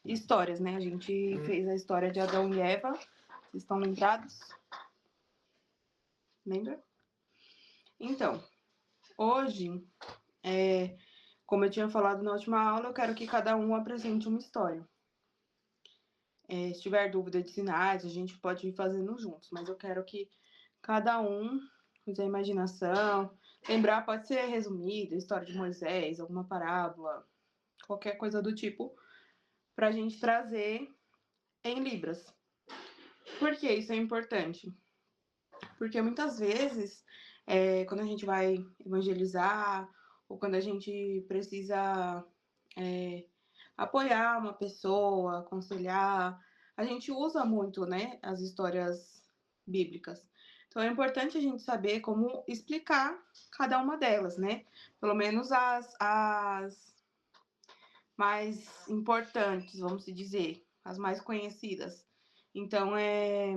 histórias, né? A gente fez a história de Adão e Eva. Vocês estão lembrados? Lembra? Então, hoje, como eu tinha falado na última aula, eu quero que cada um apresente uma história. Se tiver dúvida de sinais, a gente pode ir fazendo juntos, mas eu quero que cada um use a imaginação. Lembrar pode ser resumido, a história de Moisés, alguma parábola, qualquer coisa do tipo, para a gente trazer em Libras. Por que isso é importante? Porque muitas vezes, quando a gente vai evangelizar, ou quando a gente precisa apoiar uma pessoa, aconselhar, a gente usa muito, né, as histórias bíblicas. Então é importante a gente saber como explicar cada uma delas, né? Pelo menos as mais importantes, vamos dizer, as mais conhecidas. Então é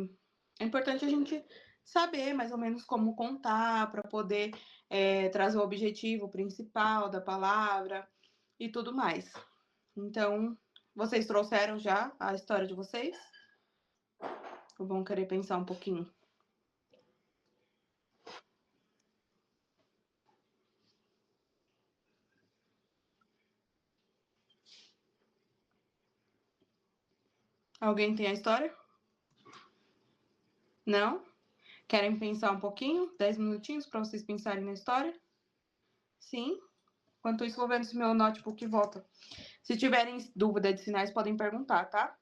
importante a gente saber mais ou menos como contar para poder trazer o objetivo principal da palavra e tudo mais. Então, vocês trouxeram já a história de vocês? Ou vão querer pensar um pouquinho? Alguém tem a história? Não? Querem pensar um pouquinho? 10 minutinhos para vocês pensarem na história? Sim? Enquanto isso, vou vendo se meu notebook volta. Se tiverem dúvida de sinais, podem perguntar, tá?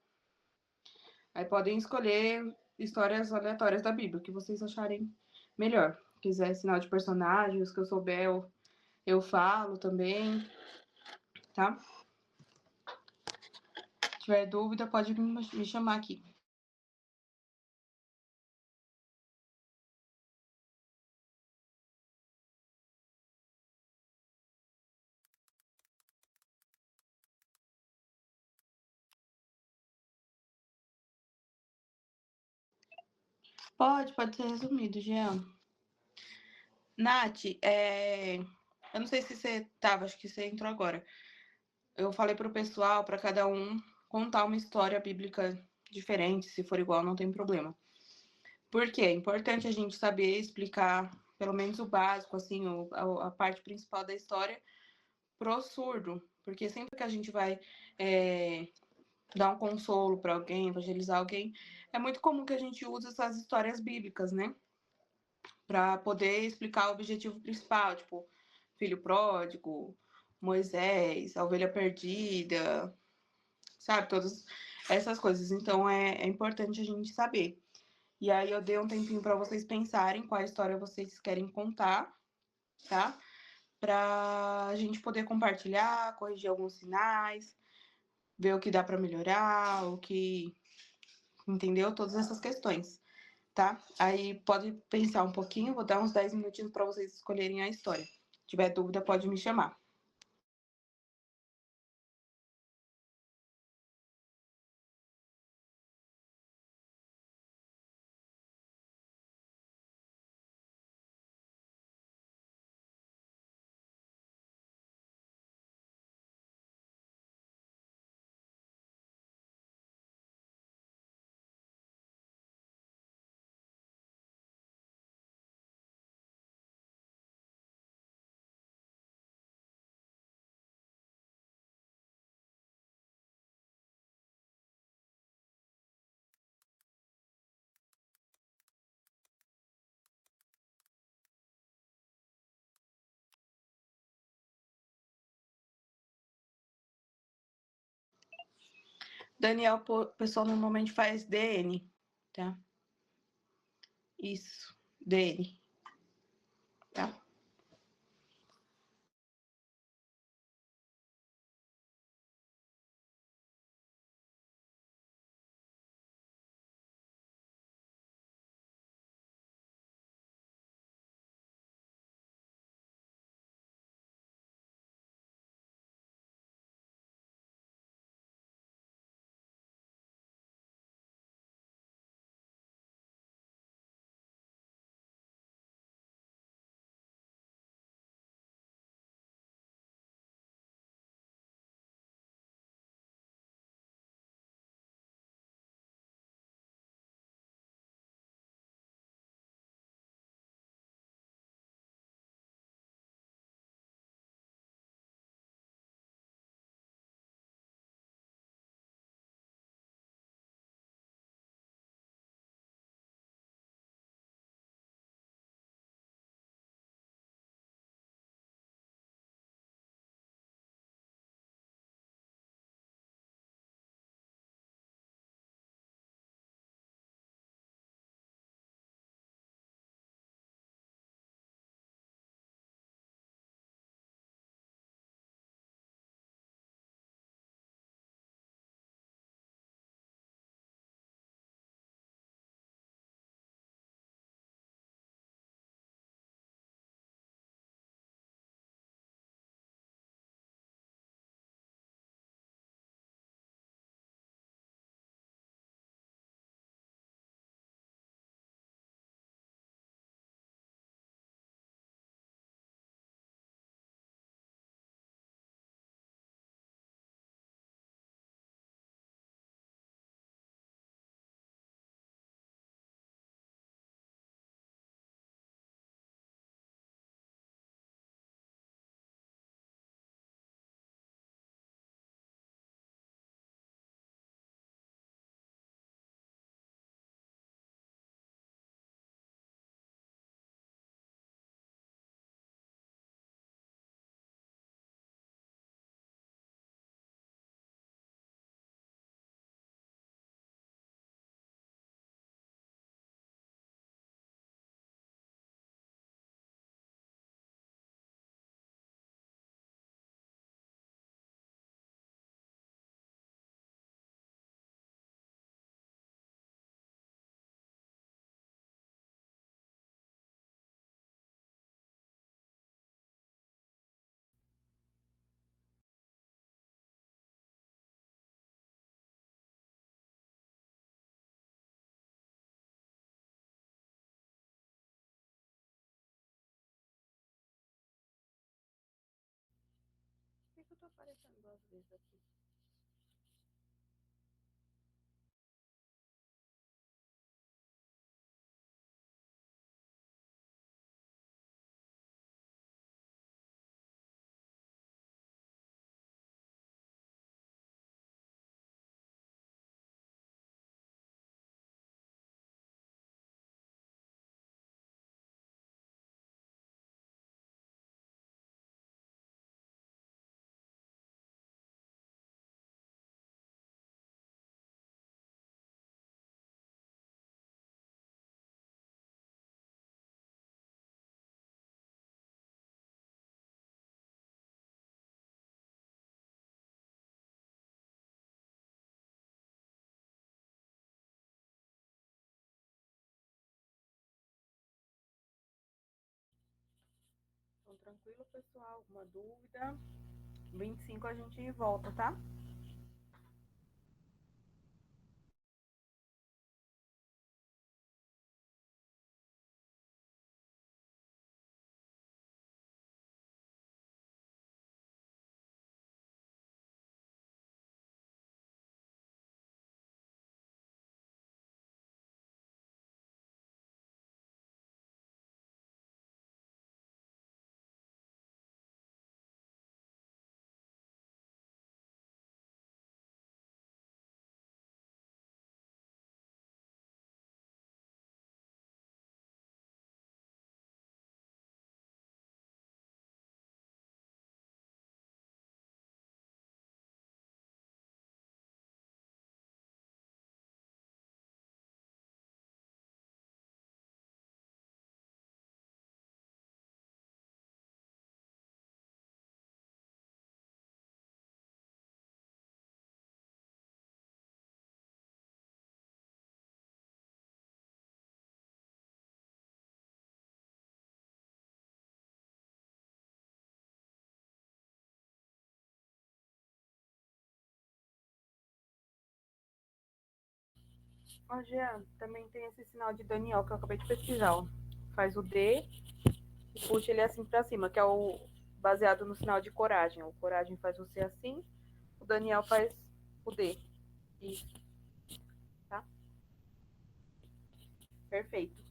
Aí podem escolher histórias aleatórias da Bíblia, que vocês acharem melhor. Se quiser sinal de personagens, que eu souber, eu falo também, tá? Se tiver dúvida, pode me chamar aqui. Pode ser resumido, Jean. Nath, eu não sei se você tava, acho que você entrou agora. Eu falei pro pessoal, para cada um contar uma história bíblica diferente, se for igual, não tem problema. Porque é importante a gente saber explicar, pelo menos o básico, assim, a parte principal da história pro surdo. Porque sempre que a gente vai dar um consolo para alguém, evangelizar alguém, é muito comum que a gente use essas histórias bíblicas, né? Para poder explicar o objetivo principal, tipo, filho pródigo, Moisés, a ovelha perdida, sabe? Todas essas coisas. Então é importante a gente saber. E aí eu dei um tempinho para vocês pensarem qual história vocês querem contar, tá? Pra gente poder compartilhar, corrigir alguns sinais, ver o que dá para melhorar, o que. Entendeu? Todas essas questões, tá? Aí pode pensar um pouquinho, vou dar uns 10 minutinhos para vocês escolherem a história. Se tiver dúvida, pode me chamar. Daniel, o pessoal normalmente faz DN, tá? Isso, DN, tá? aparecendo duas vezes aqui. Então, tranquilo, pessoal? Alguma dúvida? 25 a gente volta, tá? Ó, Jean, também tem esse sinal de Daniel que eu acabei de pesquisar, ó. Faz o D e puxa ele assim pra cima, que é o baseado no sinal de coragem. O coragem faz o C assim, o Daniel faz o D. Isso, tá? Perfeito.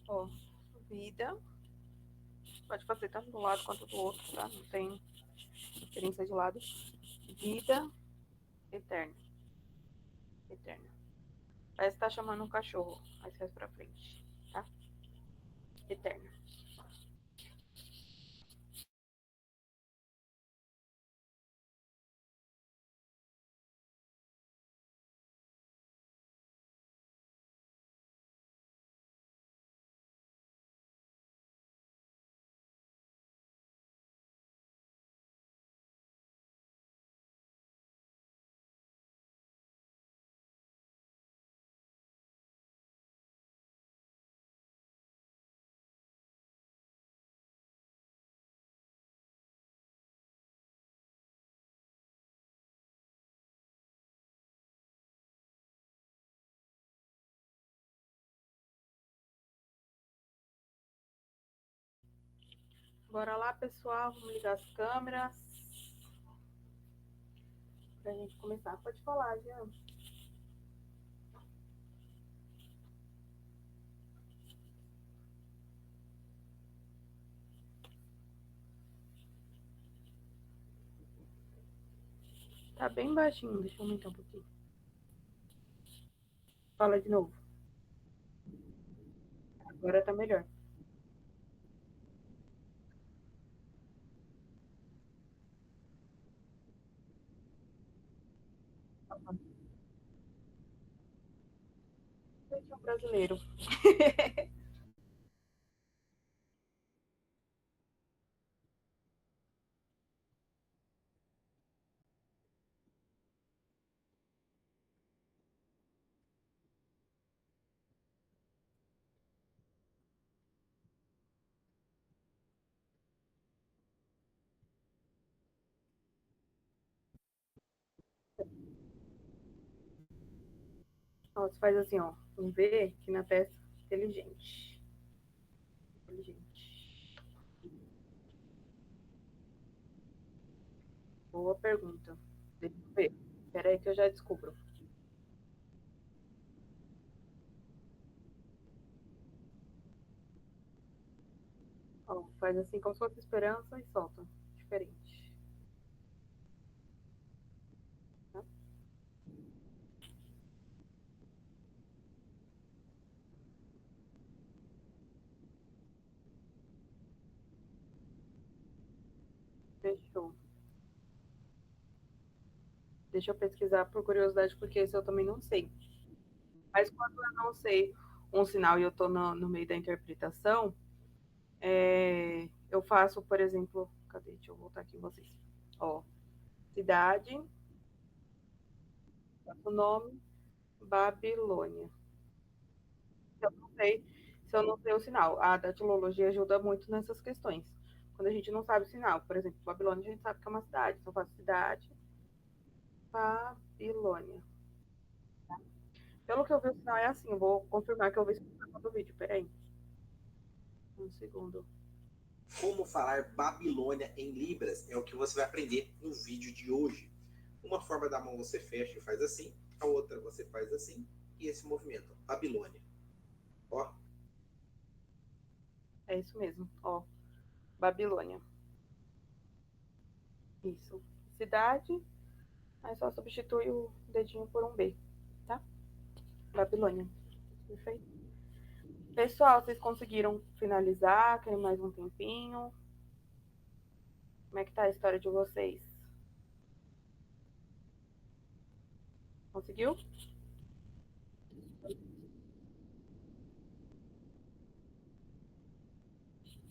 Ó, vida. Pode fazer tanto do lado quanto do outro, tá? Não tem diferença de lado. Vida eterna. Eterna. Parece que tá chamando um cachorro. Aí você faz pra frente, tá? Eterno. Bora lá, pessoal. Vamos ligar as câmeras. Pra gente começar. Pode falar, Jean. Tá bem baixinho. Deixa eu aumentar um pouquinho. Fala de novo. Agora tá melhor. Esse é um brasileiro. Ó, você faz assim, ó. Um V aqui na testa. Inteligente. Inteligente. Boa pergunta. Deixa eu ver. Espera aí que eu já descubro. Ó, faz assim como se fosse esperança e solta. Diferente. Tá? Fechou. Deixa eu pesquisar por curiosidade, porque esse eu também não sei. Mas quando eu não sei um sinal e eu estou no meio da interpretação, eu faço, por exemplo, cadê? Deixa eu voltar aqui em vocês. Ó, cidade, o nome, Babilônia. Se eu não sei, se eu não sei o sinal. A datilologia ajuda muito nessas questões. Quando a gente não sabe o sinal, por exemplo, Babilônia a gente sabe que é uma cidade. Então eu faço cidade, Babilônia. Pelo que eu vi, o sinal é assim. Eu vou confirmar que eu vi isso no vídeo. Peraí. Um segundo. Como falar Babilônia em Libras é o que você vai aprender no vídeo de hoje. Uma forma da mão você fecha e faz assim, a outra você faz assim, e esse movimento, Babilônia. Ó, É isso mesmo. Ó, Babilônia. Isso. Cidade, aí só substitui o dedinho por um B, tá? Babilônia. Perfeito. Pessoal, vocês conseguiram finalizar? Querem mais um tempinho? Como é que tá a história de vocês? Conseguiu?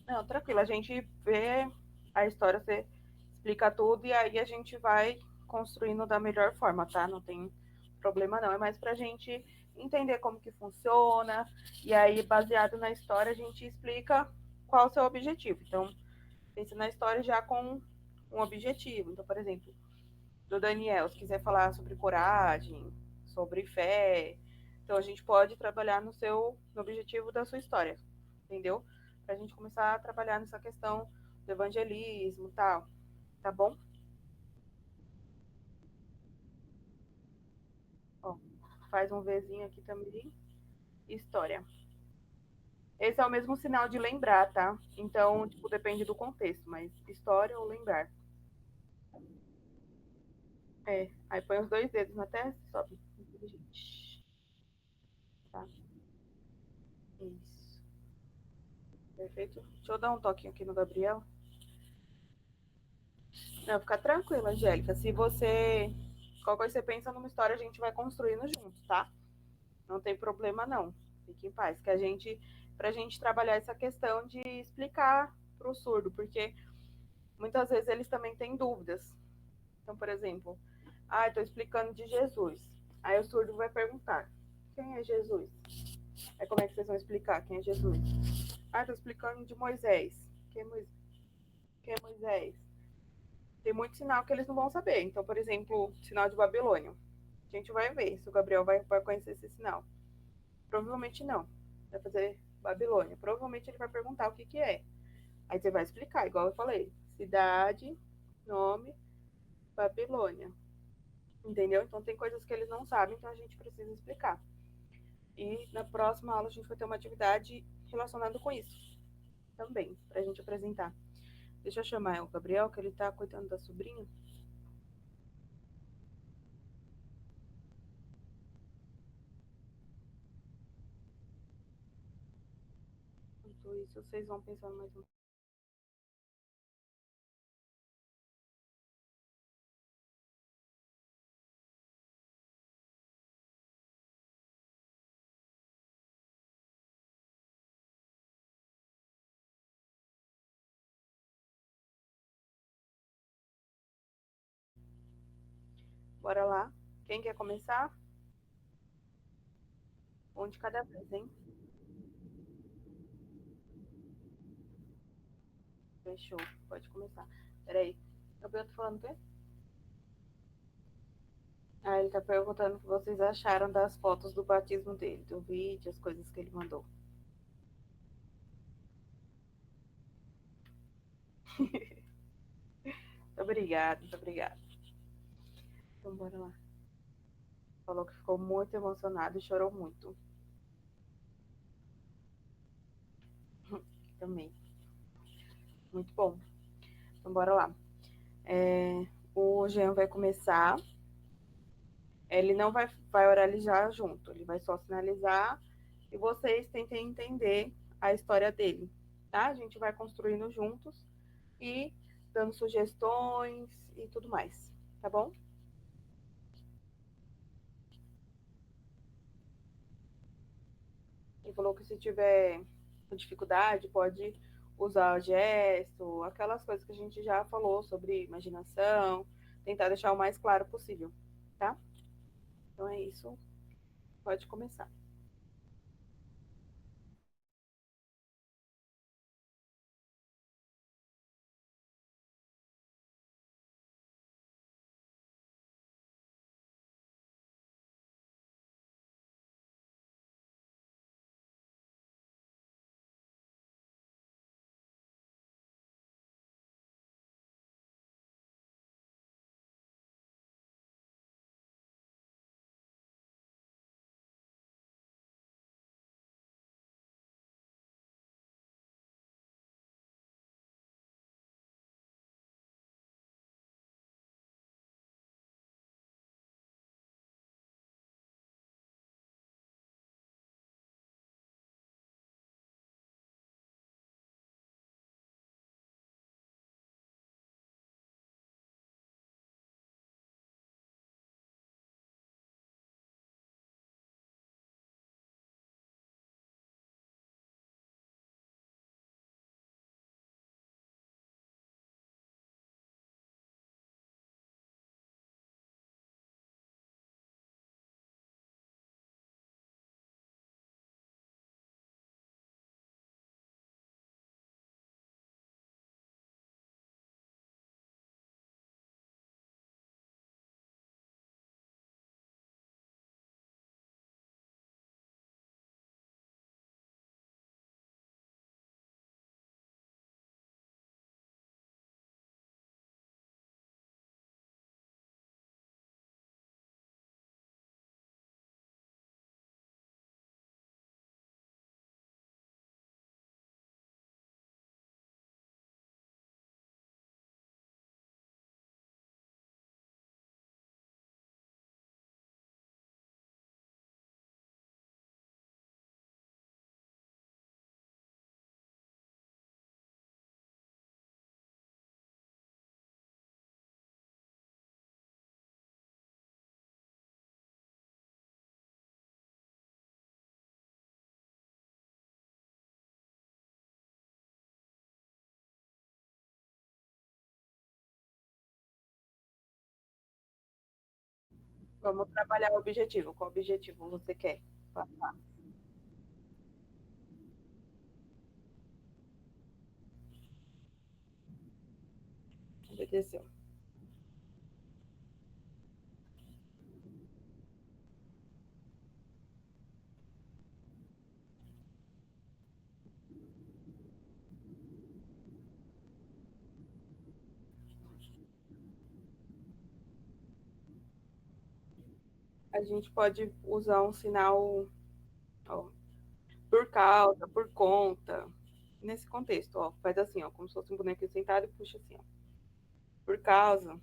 Não, tranquilo. A gente vê a história, você explica tudo e aí a gente vai construindo da melhor forma, tá? Não tem problema não. É mais pra gente entender como que funciona e aí, baseado na história, a gente explica qual é o seu objetivo. Então, pense na história já com um objetivo. Então, por exemplo, do Daniel, se quiser falar sobre coragem, sobre fé, então a gente pode trabalhar no objetivo da sua história, entendeu? Pra gente começar a trabalhar nessa questão do evangelismo e tal, tá bom? Ó, faz um Vzinho aqui também. História. Esse é o mesmo sinal de lembrar, tá? Então, tipo, depende do contexto, mas história ou lembrar. É, aí põe os dois dedos na testa e sobe. Inteligente. Isso. Perfeito. Deixa eu dar um toquinho aqui no Gabriel. Não, fica tranquila, Angélica. Se você. Qual coisa você pensa numa história, a gente vai construindo junto, tá? Não tem problema, não. Fique em paz. Que a gente. Pra gente trabalhar essa questão de explicar pro surdo, porque muitas vezes eles também têm dúvidas. Então, por exemplo, estou explicando de Jesus. Aí o surdo vai perguntar: quem é Jesus? Aí como é que vocês vão explicar quem é Jesus? Estou explicando de Moisés. Quem é Moisés? Tem muito sinal que eles não vão saber. Então, por exemplo, sinal de Babilônia. A gente vai ver se o Gabriel vai conhecer esse sinal. Provavelmente não. Vai fazer Babilônia. Provavelmente ele vai perguntar o que, que é. Aí você vai explicar, igual eu falei. Cidade, nome, Babilônia. Entendeu? Então tem coisas que eles não sabem, então a gente precisa explicar. E na próxima aula a gente vai ter uma atividade relacionada com isso também, pra gente apresentar. Deixa eu chamar o Gabriel, que ele tá cuidando da sobrinha. Enquanto isso, vocês vão pensando mais um. Bora lá. Quem quer começar? Um de cada vez, hein? Fechou. Pode começar. Peraí. Gabriel tá falando o quê? Ele tá perguntando o que vocês acharam das fotos do batismo dele, do vídeo, as coisas que ele mandou. Muito obrigada, muito obrigada. Então, bora lá. Falou que ficou muito emocionado e chorou muito. Também. Muito bom. Então, bora lá. O Jean vai começar. Ele não vai oralizar junto, ele vai só sinalizar e vocês tentem entender a história dele, tá? A gente vai construindo juntos e dando sugestões e tudo mais, tá bom? Ele falou que se tiver dificuldade, pode usar gesto, aquelas coisas que a gente já falou sobre imaginação, tentar deixar o mais claro possível, tá? Então é isso, pode começar. Vamos trabalhar o objetivo. Qual objetivo você quer passar? Obedeceu. A gente pode usar um sinal, ó, por causa, por conta. Nesse contexto, ó, faz assim, ó, como se fosse um bonequinho sentado e puxa assim, ó. Por causa,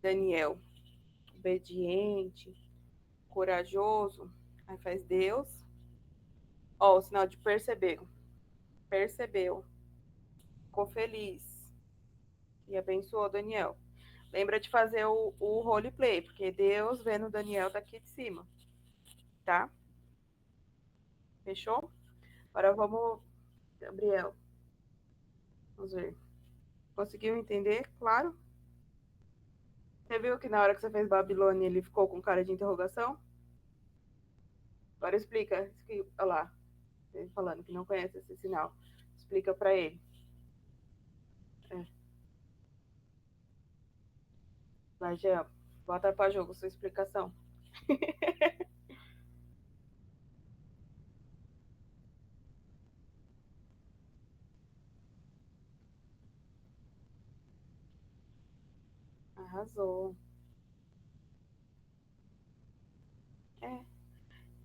Daniel, obediente, corajoso. Aí faz Deus. Ó, o sinal de percebeu. Percebeu. Ficou feliz. E abençoou Daniel. Lembra de fazer o roleplay, porque Deus vendo Daniel daqui de cima. Tá? Fechou? Agora vamos, Gabriel. Vamos ver. Conseguiu entender? Claro. Você viu que na hora que você fez Babilônia ele ficou com cara de interrogação? Agora explica. Olha lá. Ele falando que não conhece esse sinal. Explica para ele. É. Vai, Jean. Bota para jogo sua explicação. Arrasou. É.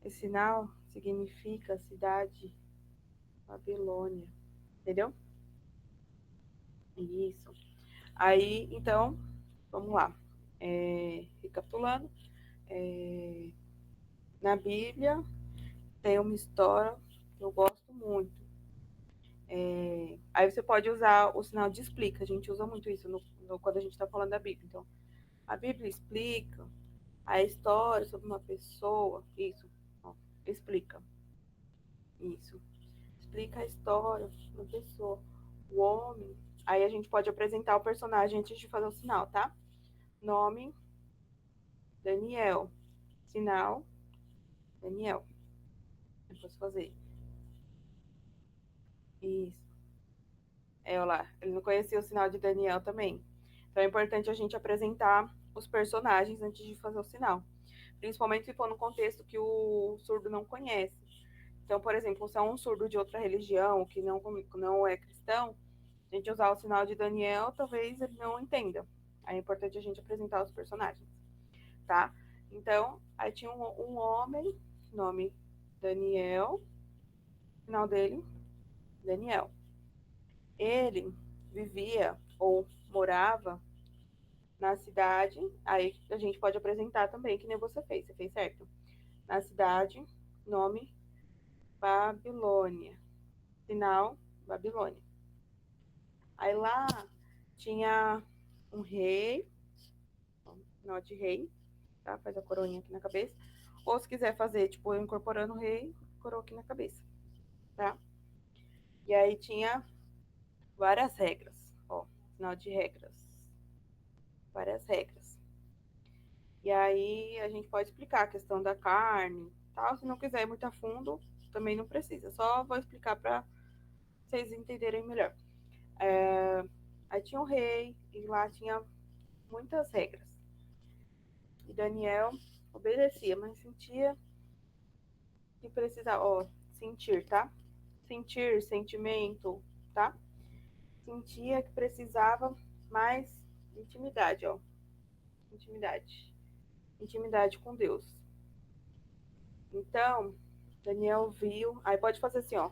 Esse sinal significa cidade Babilônia. Entendeu? Isso. Aí, então, vamos lá. Recapitulando, na Bíblia tem uma história que eu gosto muito. Aí você pode usar o sinal de explica. A gente usa muito isso quando a gente está falando da Bíblia. Então, a Bíblia explica a história sobre uma pessoa. Isso. Ó, explica. Isso. Explica a história de uma pessoa. O homem. Aí a gente pode apresentar o personagem antes de fazer o sinal, tá? Nome, Daniel. Sinal, Daniel. Eu posso fazer. Isso. Olha lá. Ele não conhecia o sinal de Daniel também. Então é importante a gente apresentar os personagens antes de fazer o sinal. Principalmente se for num contexto que o surdo não conhece. Então, por exemplo, se é um surdo de outra religião, que não é cristão, a gente usar o sinal de Daniel, talvez ele não entenda. Aí é importante a gente apresentar os personagens, tá? Então, aí tinha um homem, nome Daniel, final dele, Daniel. Ele vivia ou morava na cidade, aí a gente pode apresentar também, que nem você fez certo? Na cidade, nome Babilônia, final Babilônia. Aí lá tinha um rei, nó de rei, tá? Faz a coroinha aqui na cabeça. Ou se quiser fazer, tipo, incorporando o rei, coroa aqui na cabeça, tá? E aí tinha várias regras, ó, sinal de regras. Várias regras. E aí a gente pode explicar a questão da carne, tal. Se não quiser ir muito a fundo, também não precisa. Só vou explicar para vocês entenderem melhor. Aí tinha o rei e lá tinha muitas regras. E Daniel obedecia, mas sentia que precisava, ó, sentir, tá? Sentir, sentimento, tá? Sentia que precisava mais intimidade, ó. Intimidade. Intimidade com Deus. Então, Daniel viu. Aí pode fazer assim, ó.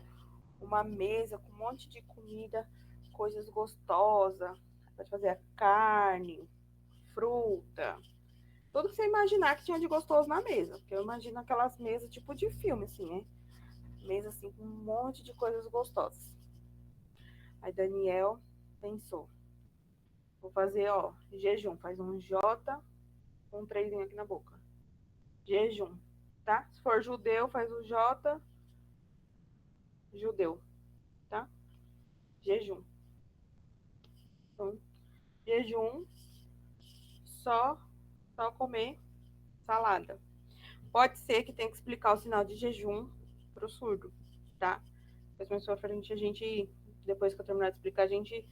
Uma mesa com um monte de comida, coisas gostosas. Pode fazer a carne, fruta. Tudo que você imaginar que tinha de gostoso na mesa. Porque eu imagino aquelas mesas tipo de filme, assim, né? Mesa assim com um monte de coisas gostosas. Aí Daniel pensou. Vou fazer, ó, jejum. Faz um J com um trezinho aqui na boca. Jejum, tá? Se for judeu, faz o J, judeu, tá? Jejum. Então, jejum, só, só comer salada. Pode ser que tenha que explicar o sinal de jejum para o surdo, tá? Mas mais pra frente, depois que eu terminar de explicar, a gente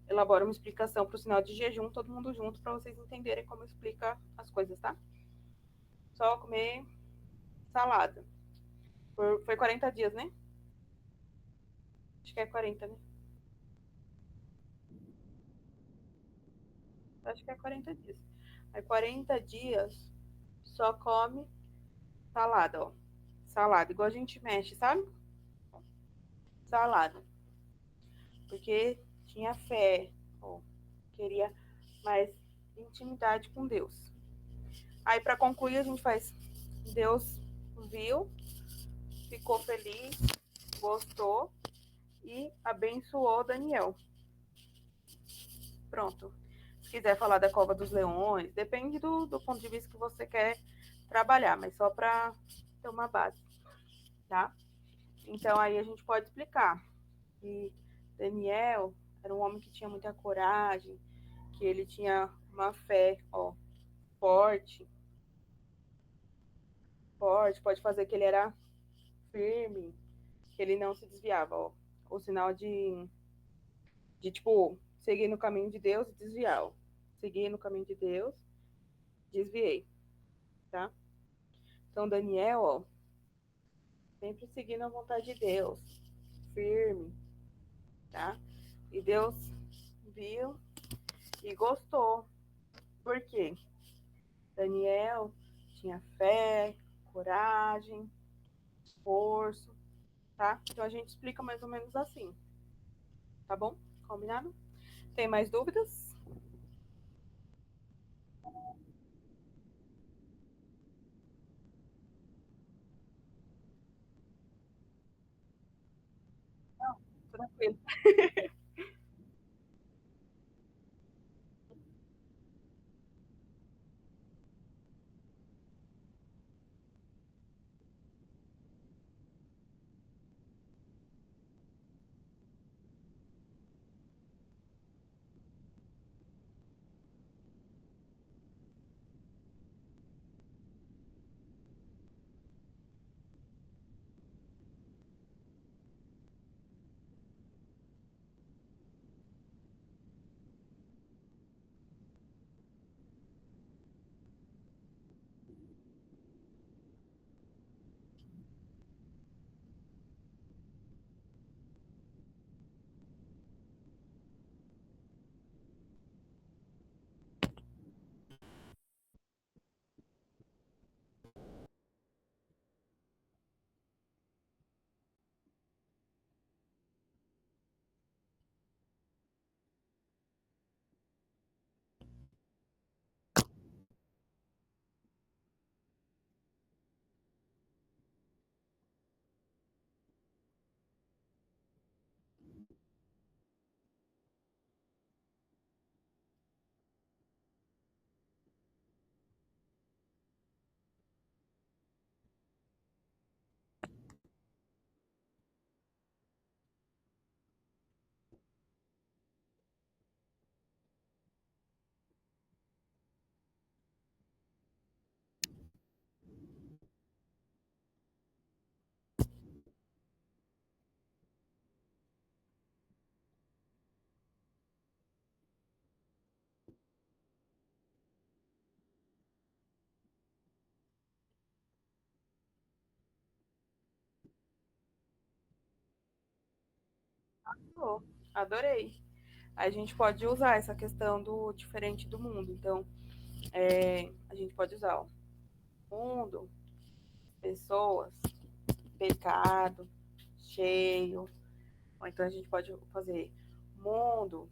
elabora uma explicação para o sinal de jejum, todo mundo junto, para vocês entenderem como explica as coisas, tá? Só comer salada. Foi 40 dias, né? Acho que é 40, né? Acho que é 40 dias. Aí 40 dias só come salada, ó. Salada, igual a gente mexe, sabe? Salada. Porque tinha fé, ó. Queria mais intimidade com Deus. Aí, para concluir, a gente faz. Deus viu, ficou feliz, gostou e abençoou Daniel. Pronto. Se quiser falar da cova dos leões, depende do ponto de vista que você quer trabalhar, mas só para ter uma base, tá? Então, aí a gente pode explicar que Daniel era um homem que tinha muita coragem, que ele tinha uma fé, ó, forte, forte, pode fazer que ele era firme, que ele não se desviava, ó. O sinal de tipo, seguir no caminho de Deus e desviar, ó. Seguir no caminho de Deus, desviei, tá? Então, Daniel, ó, sempre seguindo a vontade de Deus, firme, tá? E Deus viu e gostou. Por quê? Daniel tinha fé, coragem, esforço, tá? Então a gente explica mais ou menos assim, tá bom? Combinado? Tem mais dúvidas? Tranquilo. Oh, adorei. A gente pode usar essa questão do diferente do mundo. Então, a gente pode usar o mundo, pessoas, pecado, cheio. Ou então a gente pode fazer mundo,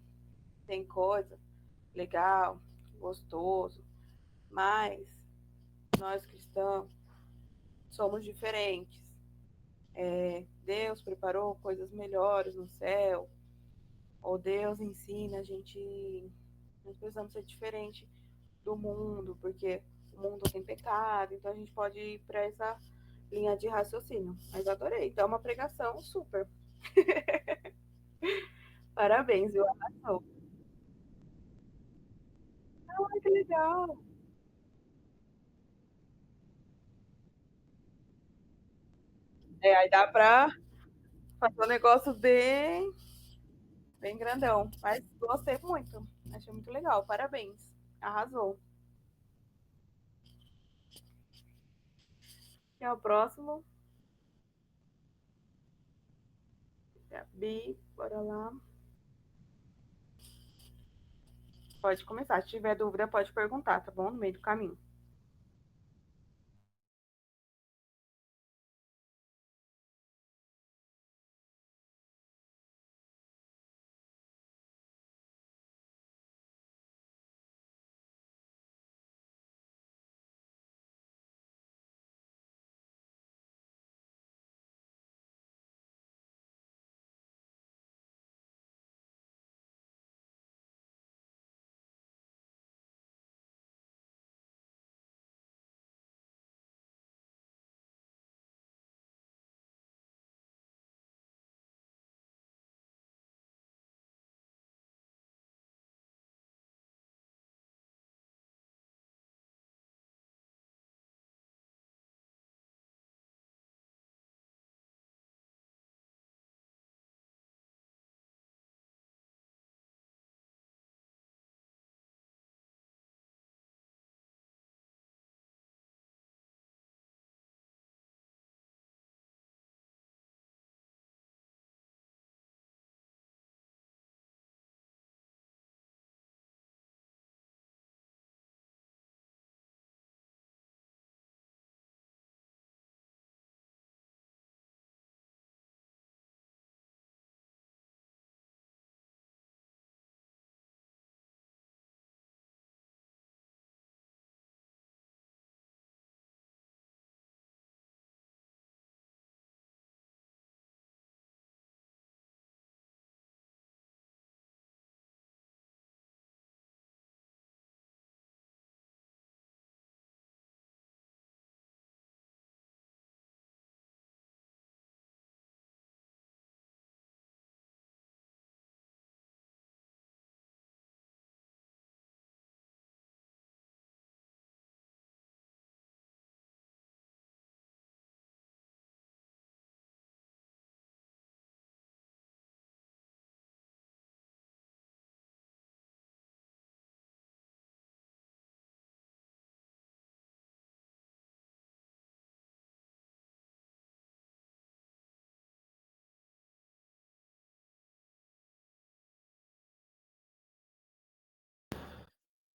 tem coisa legal, gostoso, mas nós cristãos somos diferentes. Deus preparou coisas melhores no céu, ou Deus ensina a gente, nós precisamos ser diferente do mundo, porque o mundo tem pecado, então a gente pode ir para essa linha de raciocínio. Mas adorei, então é uma pregação super. Parabéns, viu? Arrasou. Ai, que legal. aí dá pra fazer um negócio bem, bem grandão. Mas gostei muito. Achei muito legal. Parabéns. Arrasou. Quem é o próximo? Gabi, bora lá. Pode começar. Se tiver dúvida, pode perguntar, tá bom? No meio do caminho.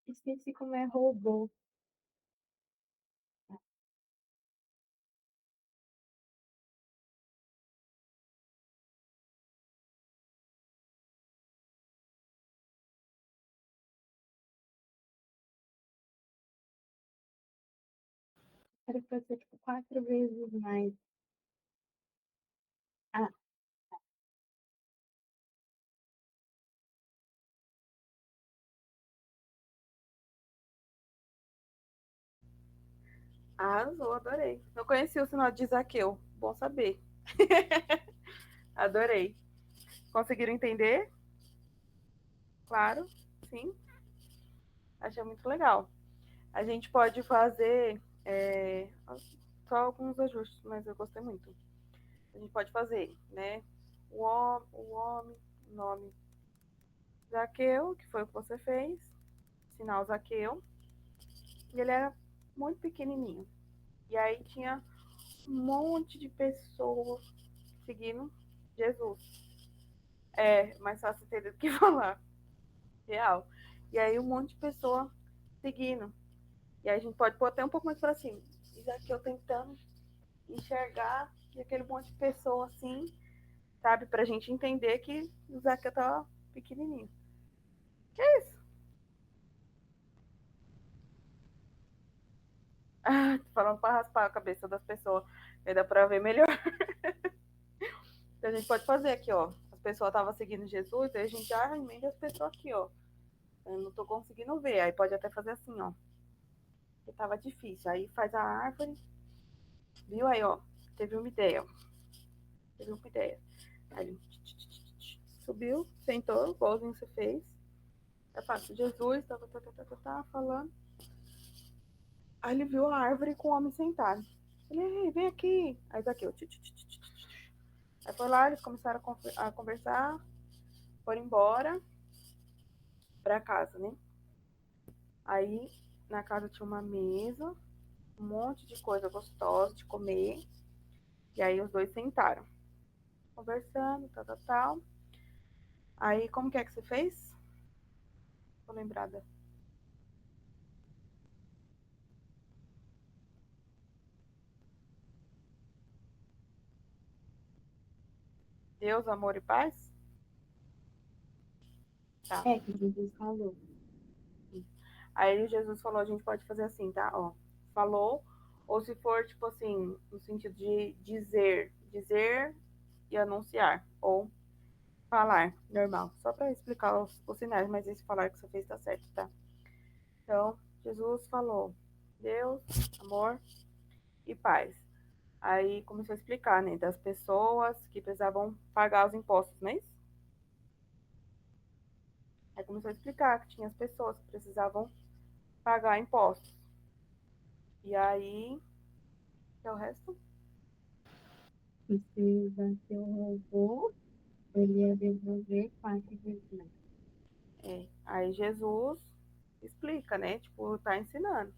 Esqueci como é robô. Era pra ser tipo 4 vezes mais. Ah, arrasou, adorei. Não conhecia o sinal de Zaqueu. Bom saber. Adorei. Conseguiram entender? Claro, sim. Achei muito legal. A gente pode fazer só alguns ajustes, mas eu gostei muito. A gente pode fazer, né? O homem, o nome Zaqueu, que foi o que você fez, sinal Zaqueu, e ele era muito pequenininho. E aí tinha um monte de pessoas seguindo Jesus. É mais fácil entender do que falar, real. E aí um monte de pessoa seguindo. E aí a gente pode pôr até um pouco mais para cima. E Zaqueu tentando enxergar e aquele monte de pessoa assim, sabe? Pra gente entender que o Zaqueu tava pequenininho. Que é isso? Ah, tô falando pra raspar a cabeça das pessoas. Aí dá pra ver melhor. Então a gente pode fazer aqui, ó. As pessoas estavam seguindo Jesus, aí a gente já emenda as pessoas aqui, ó. Eu não tô conseguindo ver. Aí pode até fazer assim, ó. Que tava difícil. Aí faz a árvore. Viu aí, ó? Teve uma ideia, ó. Teve uma ideia. Aí subiu, sentou, igualzinho você fez. É fácil. Jesus, falando. Aí ele viu a árvore com o homem sentado. Ele, vem aqui. Aí Zaqueu. Aí foi lá, eles começaram a conversar, foram embora pra casa, né? Aí na casa tinha uma mesa, um monte de coisa gostosa de comer. E aí os dois sentaram, conversando, tal, tal, tal. Aí como que é que você fez? Tô lembrada. Deus, amor e paz? Tá. É, que Jesus falou. Aí Jesus falou, a gente pode fazer assim, tá? Ó, falou, ou se for, tipo assim, no sentido de dizer e anunciar, ou falar, normal. Só para explicar os sinais, mas esse falar que você fez tá certo, tá? Então, Jesus falou, Deus, amor e paz. Aí começou a explicar, né, das pessoas que precisavam pagar os impostos, não é isso? Aí começou a explicar que tinha as pessoas que precisavam pagar impostos. E aí, que é o resto? E se o Zaqueu roubou, ele ia devolver parte de tudo. Aí Jesus explica, né? Tipo, tá ensinando.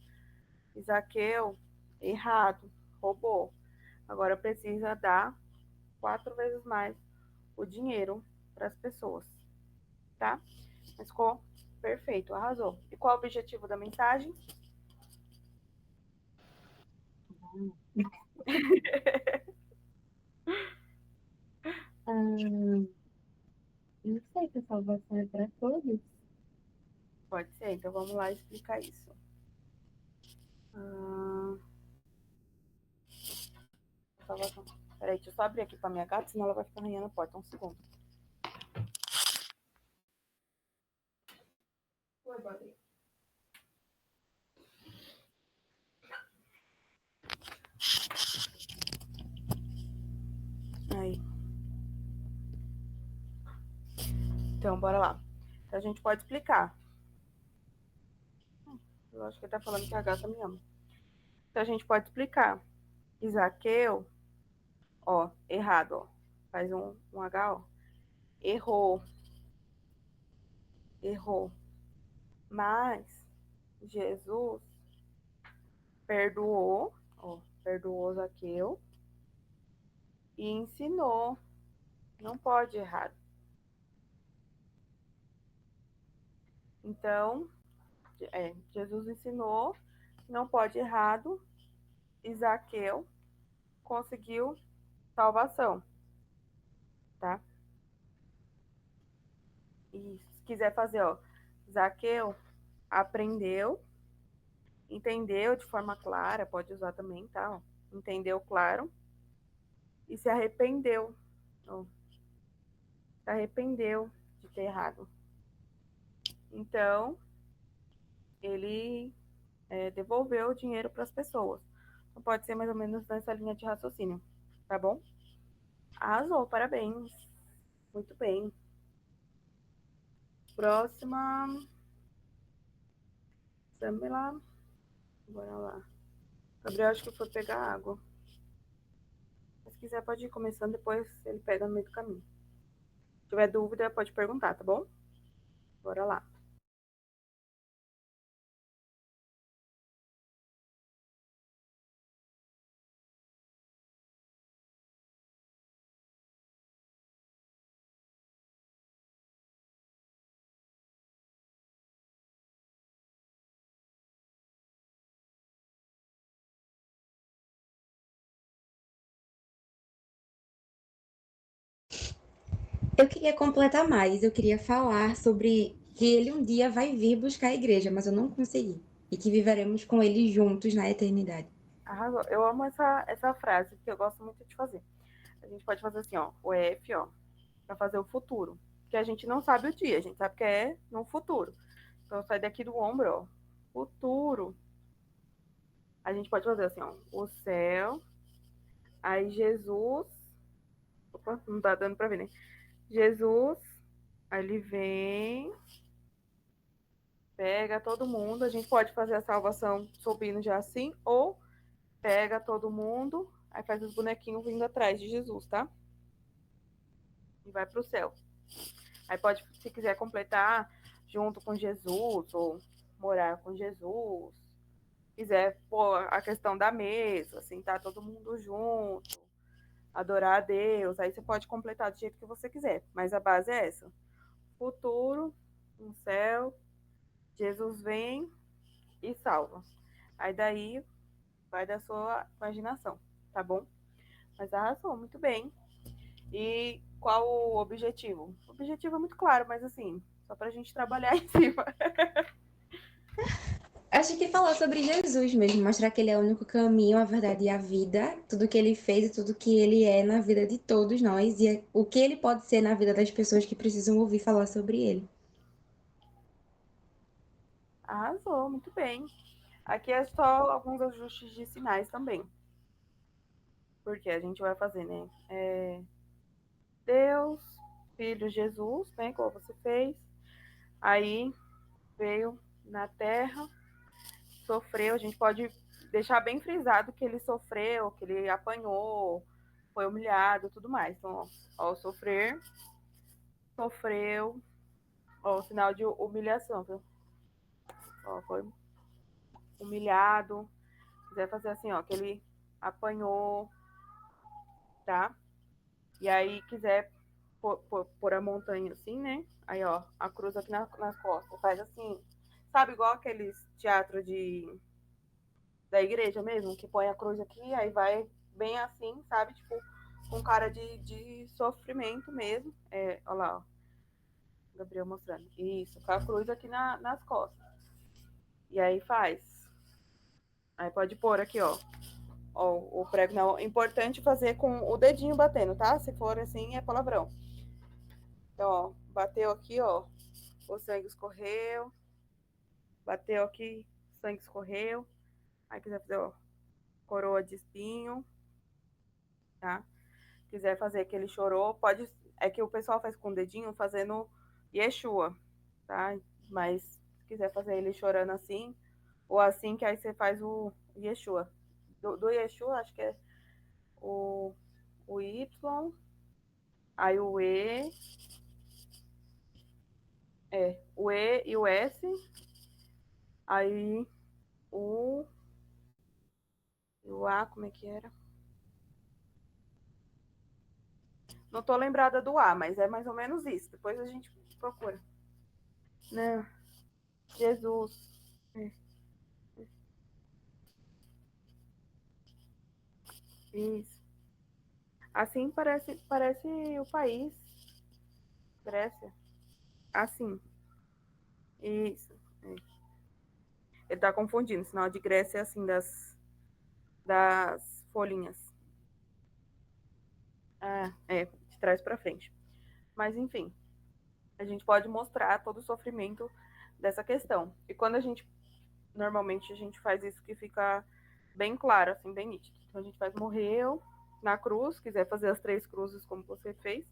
Zaqueu, errado, roubou. Agora precisa dar 4 vezes mais o dinheiro para as pessoas, tá? Mas ficou perfeito, arrasou. E qual o objetivo da mensagem? Não sei se a salvação é para todos. Pode ser, então vamos lá explicar isso. Salvação. Peraí, deixa eu só abrir aqui pra minha gata, senão ela vai ficar arranhando a porta. Um segundo. Oi, Badri. Aí. Então, bora lá. Então, a gente pode explicar. Eu acho que ele tá falando que a gata me ama. Então, a gente pode explicar. Zaqueu, ó, errado, ó. Faz um H, ó. Errou. Errou. Mas Jesus perdoou, ó, perdoou Zaqueu e ensinou. Não pode errar. Então, Jesus ensinou, não pode errado, e Zaqueu conseguiu salvação, tá? E se quiser fazer, ó, Zaqueu aprendeu, entendeu de forma clara, pode usar também, tá? Ó, entendeu claro, e se arrependeu, ó, se arrependeu de ter errado. Então, ele devolveu o dinheiro para as pessoas. Então, pode ser mais ou menos nessa linha de raciocínio, tá bom? Arrasou, parabéns. Muito bem. Próxima. Samela. Bora lá. Gabriel acho que foi pegar água. Se quiser pode ir começando, depois ele pega no meio do caminho. Se tiver dúvida, pode perguntar, tá bom? Bora lá. Eu queria completar mais, eu queria falar sobre que ele um dia vai vir buscar a igreja, mas eu não consegui. E que viveremos com ele juntos na eternidade. Arrasou. Eu amo essa frase, que eu gosto muito de fazer. A gente pode fazer assim, ó, o F, ó, pra fazer o futuro. Que a gente não sabe o dia, a gente sabe que é no futuro. Então, sai daqui do ombro, ó. Futuro. A gente pode fazer assim, ó, o céu. Aí, Jesus. Opa, não tá dando pra ver, né? Jesus. Aí ele vem, pega todo mundo. A gente pode fazer a salvação subindo já assim, ou pega todo mundo, aí faz os bonequinhos vindo atrás de Jesus, tá? e vai para o céu. Aí pode, se quiser completar junto com Jesus, ou morar com Jesus, quiser pôr a questão da mesa, sentar todo mundo junto, adorar a Deus, aí você pode completar do jeito que você quiser, mas a base é essa. Futuro, no céu, Jesus vem e salva. Aí daí vai da sua imaginação, tá bom? Mas arrasou, muito bem. E qual o objetivo? O objetivo é muito claro, mas assim, só pra gente trabalhar em cima. Acho que falar sobre Jesus mesmo, mostrar que ele é o único caminho, a verdade e a vida, tudo que ele fez e tudo que ele é na vida de todos nós e o que ele pode ser na vida das pessoas que precisam ouvir falar sobre ele. Arrasou, muito bem. Aqui é só alguns ajustes de sinais também. Porque a gente vai fazer, né? Deus, Filho, Jesus, né? Como você fez. Aí veio na terra, sofreu. A gente pode deixar bem frisado que ele sofreu, que ele apanhou, foi humilhado, tudo mais. Então, ó, sofrer, sofreu, ó, o sinal de humilhação, viu? Ó, foi humilhado. Se quiser fazer assim, ó, que ele apanhou, tá? E aí quiser pôr a montanha assim, né? Aí, ó, a cruz aqui nas costas. Faz assim, sabe, igual aqueles teatro da igreja mesmo, que põe a cruz aqui, aí vai bem assim, sabe? Tipo, com cara de sofrimento mesmo. É, olha lá, ó. Gabriel mostrando. Isso, com a cruz aqui nas costas. E aí faz. Aí pode pôr aqui, ó. Ó, o prego não. É importante fazer com o dedinho batendo, tá? Se for assim, é palavrão. Então, ó, bateu aqui, ó. O sangue escorreu. Bateu aqui, o sangue escorreu. Aí quiser fazer, ó, coroa de espinho, tá? Quiser fazer que ele chorou, pode. É que o pessoal faz com o dedinho fazendo Yeshua, tá? Mas se quiser fazer ele chorando assim, ou assim, que aí você faz o Yeshua. Do Yeshua, acho que é o Y, aí o E e o S, aí o A, como é que era? Não tô lembrada do A, mas é mais ou menos isso. Depois a gente procura. Né? Jesus. É, isso. Assim parece o país. Grécia. Assim. Isso. É. Ele tá confundindo. Sinal de Grécia é assim, das folhinhas. Ah, de trás para frente. Mas enfim, a gente pode mostrar todo o sofrimento dessa questão. E quando normalmente a gente faz isso que fica bem claro, assim, bem nítido. Então a gente faz morreu na cruz, quiser fazer as 3 cruzes como você fez.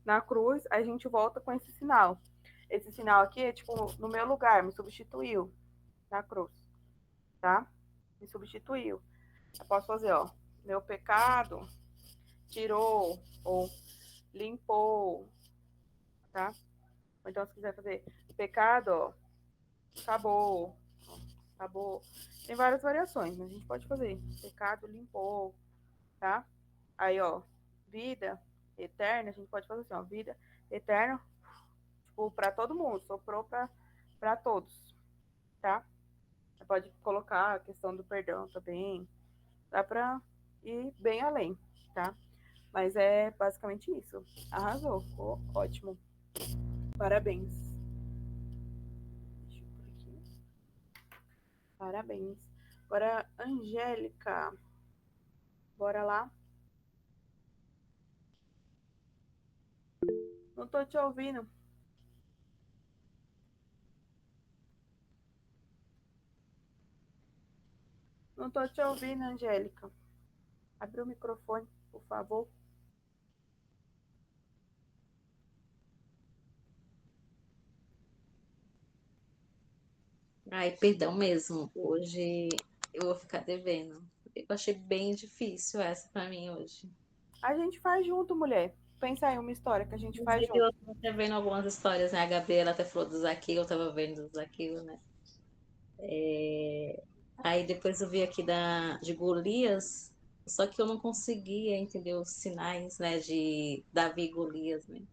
Na cruz, a gente volta com esse sinal. Esse sinal aqui é tipo, no meu lugar, me substituiu na cruz, tá? Me substituiu. Eu posso fazer, ó, meu pecado tirou ou limpou, tá? Ou então, se quiser fazer pecado, ó, acabou, acabou. Tem várias variações, mas a gente pode fazer. Pecado limpou, tá? Aí, ó, vida eterna, a gente pode fazer assim, ó, vida eterna, tipo, para todo mundo, soprou para todos, tá? Você pode colocar a questão do perdão também, dá para ir bem além, tá? Mas é basicamente isso. Arrasou, ficou ótimo. Parabéns. Deixa eu por aqui. Parabéns. Agora, Angélica, bora lá. Não tô te ouvindo. Não tô te ouvindo, Angélica. Abre o microfone, por favor. Ai, perdão mesmo. Hoje eu vou ficar devendo. Eu achei bem difícil essa pra mim hoje. A gente faz junto, mulher. pensa em uma história que a gente faz Inclusive, eu junto. estava até vendo algumas histórias, né? A Gabriela até falou do Zaqueu, eu estava vendo do Zaqueu, né? Aí depois eu vi aqui de Golias, só que eu não conseguia entender os sinais, né? De Davi e Golias, né?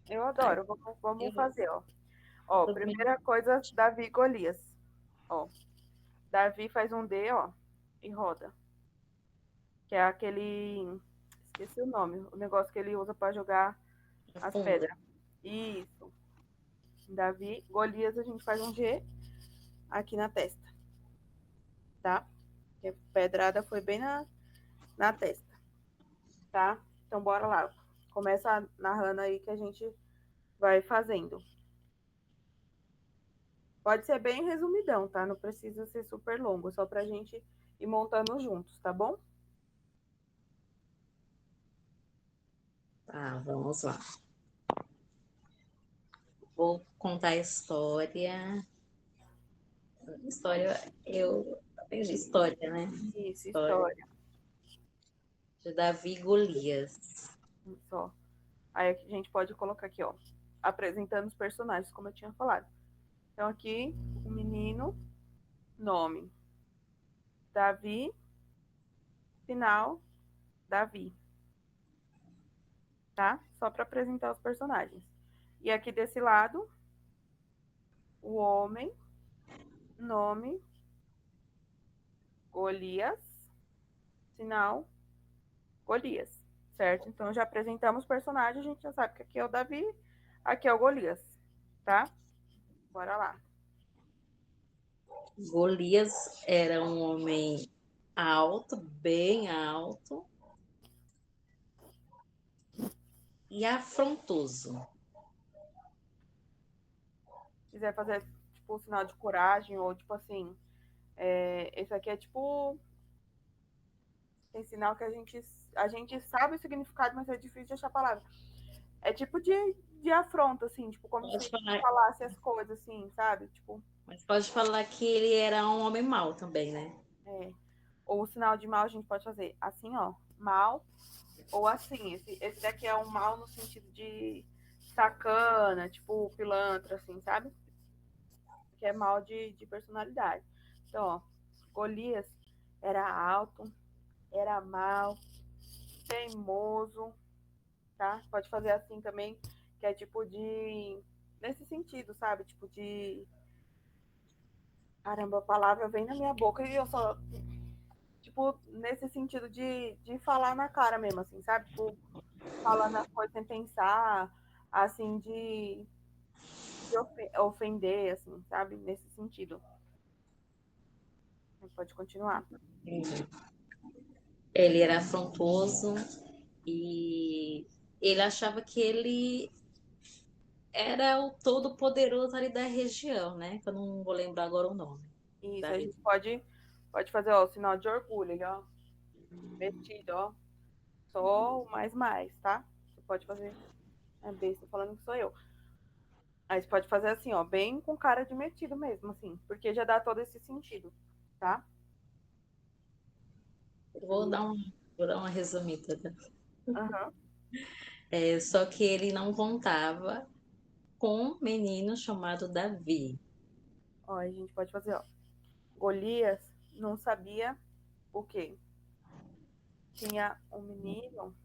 Eu Aí adoro. Vamos eu, fazer, ó. eu Ó, tô meio... primeira coisa, Davi e Golias. Ó, Davi faz um D, ó, e roda. Que é aquele. Esqueci o nome. O negócio que ele usa para jogar as Afunda. pedras. Isso. Davi. Golias, a gente faz um G aqui na testa, tá? Porque a pedrada foi bem na testa, tá? Então, bora lá. Começa narrando aí que a gente vai fazendo. Pode ser bem resumidão, tá? Não precisa ser super longo, só pra gente ir montando juntos, tá bom? Tá, vamos lá. Vou contar a história. História, eu aprendi história, né? Isso, História história. de Davi e Golias. Só. Aí a gente pode colocar aqui, ó, apresentando os personagens, como eu tinha falado. Então, aqui, o menino, nome, Davi, final, Davi, tá? Só para apresentar os personagens. E aqui desse lado, o homem, nome, Golias, sinal, Golias, certo? Então, já apresentamos os personagens, a gente já sabe que aqui é o Davi, aqui é o Golias, tá? Bora lá. Golias era um homem alto, bem alto e afrontoso. Se quiser fazer, tipo, o sinal de coragem, ou, tipo assim, esse aqui é, tipo, tem sinal que a gente sabe o significado, mas é difícil de achar a palavra. É tipo de afronta, assim, tipo, como se Pode ele falar, falasse as coisas, assim, sabe? Tipo, mas pode falar que ele era um homem mau também, né? é. Ou o sinal de mal a gente pode fazer assim, ó, mal, ou assim. Esse daqui é um mal no sentido de sacana, tipo, pilantra, assim, sabe? Que é mal de personalidade. Então, ó, Golias era alto, era mal, teimoso, tá? Pode fazer assim também, que é tipo de. Nesse sentido, sabe? Tipo de. Caramba, a palavra vem na minha boca e eu só. Tipo, nesse sentido de falar na cara mesmo, assim, sabe? Tipo, falando as coisas sem pensar, assim, de ofender, assim, sabe? Nesse sentido. Pode continuar. Ele era afrontoso e ele achava que ele era o todo-poderoso ali da região, né? Que eu não vou lembrar agora o nome Isso, da a gente região. pode fazer, ó, o sinal de orgulho, ele, ó, metido, ó. Sou mais, tá? Você pode fazer. É besta falando que sou eu. Aí você pode fazer assim, ó, bem com cara de metido mesmo, assim, porque já dá todo esse sentido, tá? Vou dar uma resumida, né? Aham. Só que ele não contava com um menino chamado Davi. Ó, a gente pode fazer, ó. Golias não sabia o quê? Tinha um menino,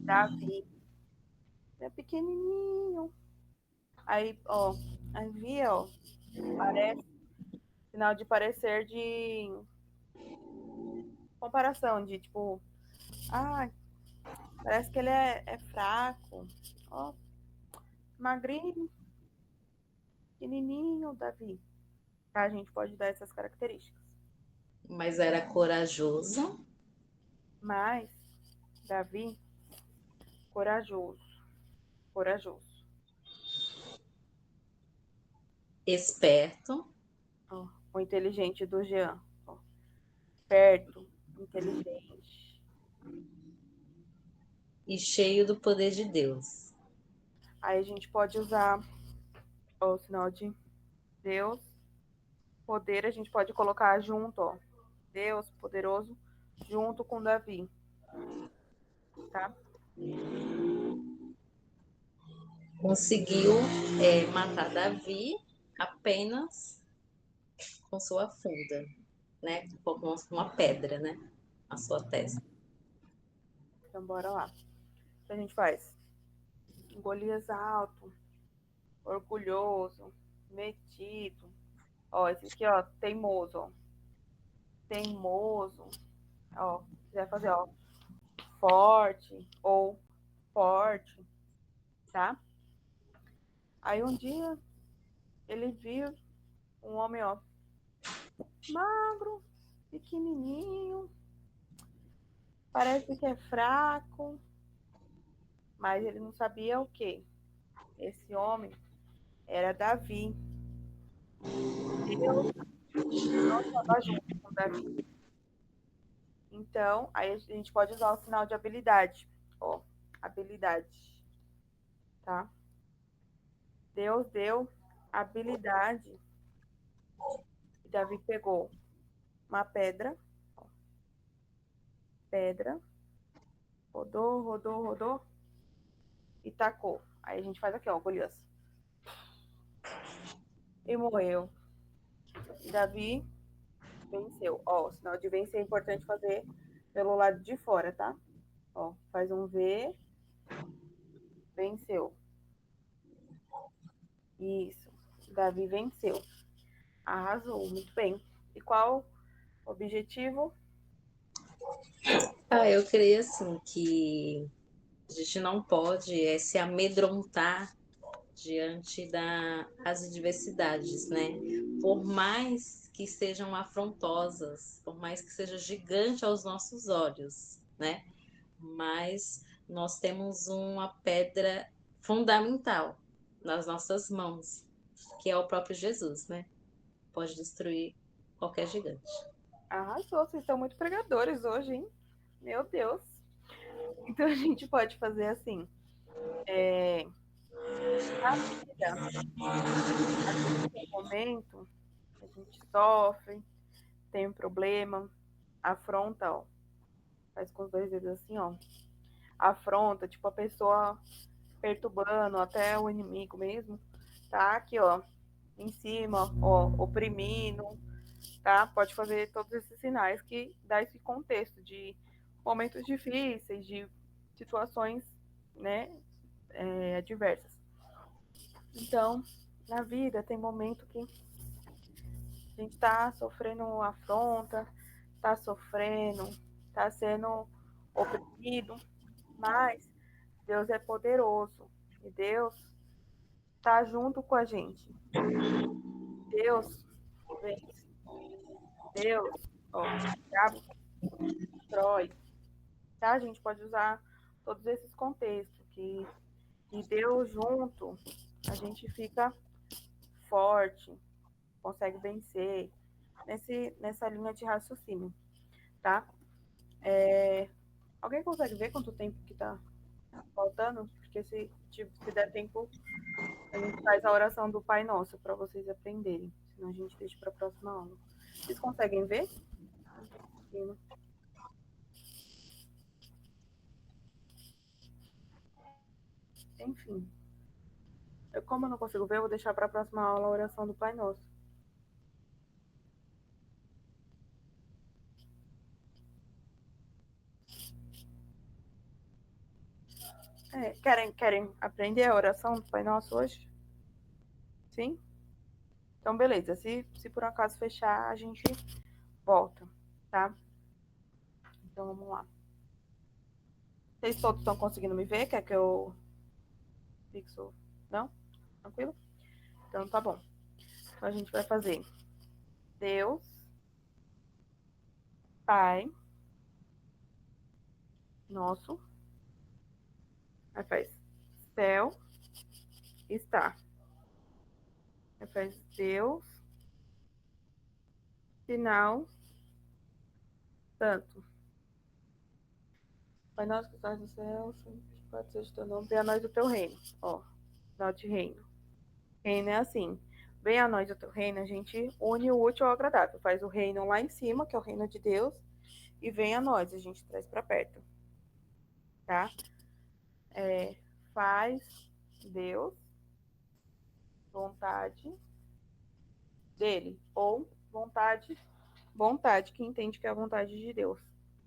Davi, é pequenininho. Aí, ó, aí via, ó, parece, sinal de parecer de comparação, de tipo, ah, parece que ele é fraco. Ó, magrinho, pequenininho, Davi. Tá? A gente pode dar essas características. Mas era corajoso, Mas, Davi, corajoso, corajoso. esperto Ó, o inteligente do Jean. Ó, perto, inteligente. e cheio do poder de Deus. Aí a gente pode usar ó, o sinal de Deus, poder, a gente pode colocar junto, ó. Deus, poderoso, junto com Davi. Tá? conseguiu matar Davi apenas com sua funda, né? Com uma pedra, né? Na sua testa. Então, bora lá. O que a gente faz? Golias alto, orgulhoso, metido. Ó, esse aqui, ó, teimoso, ó. Teimoso. Ó, quiser fazer, ó, forte ou forte, tá? Aí um dia ele viu um homem, ó, magro, pequenininho, parece que é fraco, mas ele não sabia o quê? Esse homem era Davi. Deus não estava junto com Davi. Então, aí a gente pode usar o sinal de habilidade. Ó, habilidade, tá? Deus deu habilidade. E Davi pegou uma pedra, ó, pedra, rodou, rodou, rodou e tacou. Aí a gente faz aqui, ó, Golias. E morreu. E Davi venceu. Ó, o sinal de vencer é importante fazer pelo lado de fora, tá? Ó, faz um V, venceu. Isso. Davi venceu. Arrasou, muito bem. E qual o objetivo? Eu creio assim que a gente não pode se amedrontar diante das adversidades, né? Por mais que sejam afrontosas, por mais que seja gigante aos nossos olhos, né? Mas nós temos uma pedra fundamental nas nossas mãos, que é o próprio Jesus, né? Pode destruir qualquer gigante. Arrasou, vocês estão muito pregadores hoje, hein? Meu Deus. Então a gente pode fazer assim. Na vida, a gente tem um momento, a gente sofre, tem um problema, afronta, ó. Faz com os dois dedos assim, ó. Afronta, tipo a pessoa perturbando, até o inimigo mesmo. Tá aqui, ó. Em cima, ó, oprimindo, tá? Pode fazer todos esses sinais que dá esse contexto de momentos difíceis, de situações, né, adversas. Então, na vida tem momento que a gente tá sofrendo afronta, tá sofrendo, tá sendo oprimido, mas Deus é poderoso e Deus tá junto com a gente. Deus vence. Deus, ó, o diabo destrói. Tá? A gente pode usar todos esses contextos que Deus junto, a gente fica forte, consegue vencer nessa linha de raciocínio, tá? Alguém consegue ver quanto tempo que tá faltando? Porque se der tempo, a gente faz a oração do Pai Nosso para vocês aprenderem. Senão a gente deixa para a próxima aula. Vocês conseguem ver? Enfim. Como eu não consigo ver, eu vou deixar para a próxima aula a oração do Pai Nosso. Querem aprender a oração do Pai Nosso hoje? Sim? Então, beleza. Se por acaso fechar, a gente volta, tá? Então, vamos lá. Vocês todos estão conseguindo me ver? Quer que eu fixo? Não? Tranquilo? Então, tá bom. Então, a gente vai fazer Deus, Pai, Nosso. Aí faz céu, está. Aí faz Deus, final, santo. Pai nosso que estás no céu, pode ser o teu nome, venha a nós o teu reino. Ó, sinal de reino. Reino é assim. Venha a nós o teu reino, a gente une o útil ao agradável. Faz o reino lá em cima, que é o reino de Deus, e venha a nós, a gente traz para perto. Tá? Faz Deus, vontade dele, ou vontade, que entende que é a vontade de Deus,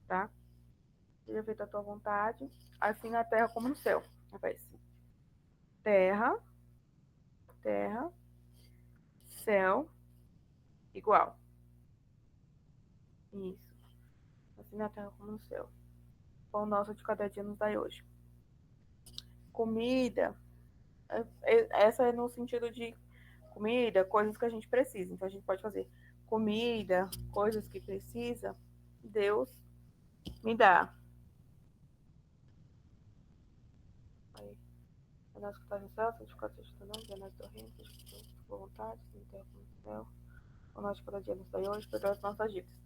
tá? Seja feita a tua vontade, assim na terra como no céu. Terra, céu, igual. Isso. Assim na terra como no céu. Pão nosso de cada dia nos dai hoje. Comida, essa é no sentido de comida, coisas que a gente precisa. Então a gente pode fazer comida, coisas que precisa, Deus me dá. Aí, é nosso que está no céu, santificado seja o teu nome, venha a tua reino, seja feita a tua vontade, assim na terra como no céu. O nosso de cada dia nos dai hoje, perdoa as nossas dívidas.